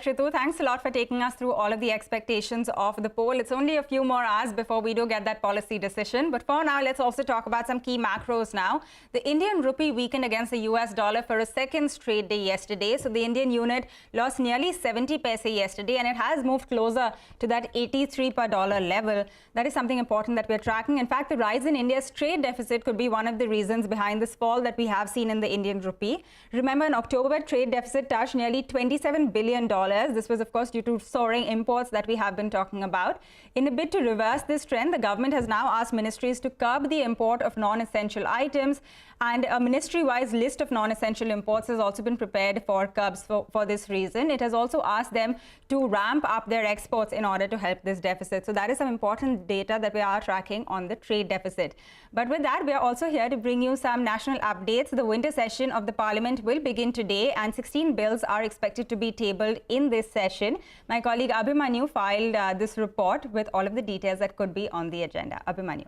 Ritu, thanks a lot for taking us through all of the expectations of the poll. It's only a few more hours before we do get that policy decision. But for now, let's also talk about some key macros now. The Indian rupee weakened against the US dollar for a second straight day yesterday. So the Indian unit lost nearly 70 paise yesterday, and it has moved closer to that 83 per dollar level. That is something important that we're tracking. In fact, the rise in India's trade deficit could be one of the reasons behind this fall that we have seen in the Indian rupee. Remember, in October, trade deficit touched nearly $27 billion. This was, of course, due to soaring imports that we have been talking about. In a bid to reverse this trend, the government has now asked ministries to curb the import of non-essential items, and a ministry-wise list of non-essential imports has also been prepared for curbs for this reason. It has also asked them to ramp up their exports in order to help this deficit. So that is some important data that we are tracking on the trade deficit. But with that, we are also here to bring you some national updates. The winter session of the Parliament will begin today, and 16 bills are expected to be tabled in this session. My colleague Abhimanyu filed this report with all of the details that could be on the agenda. Abhimanyu.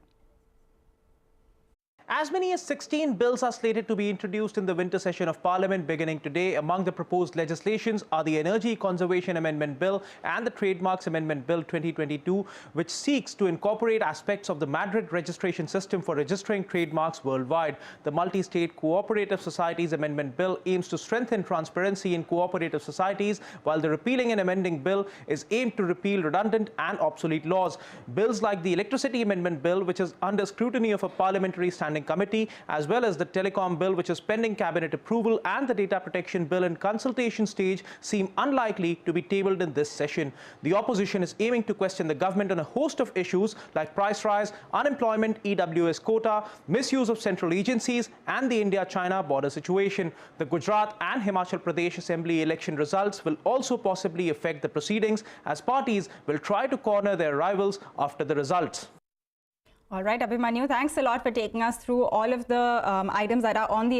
As many as 16 bills are slated to be introduced in the winter session of Parliament beginning today. Among the proposed legislations are the Energy Conservation Amendment Bill and the Trademarks Amendment Bill 2022, which seeks to incorporate aspects of the Madrid registration system for registering trademarks worldwide. The Multi-State Cooperative Societies Amendment Bill aims to strengthen transparency in cooperative societies, while the Repealing and Amending Bill is aimed to repeal redundant and obsolete laws. Bills like the Electricity Amendment Bill, which is under scrutiny of a parliamentary standing committee, as well as the Telecom Bill, which is pending cabinet approval, and the Data Protection Bill in consultation stage, seem unlikely to be tabled in this session. The opposition is aiming to question the government on a host of issues like price rise, unemployment, EWS quota, misuse of central agencies, and the India-China border situation. The Gujarat and Himachal Pradesh Assembly election results will also possibly affect the proceedings, as parties will try to corner their rivals after the results. All right, Abhimanyu, thanks a lot for taking us through all of the items that are on the agenda.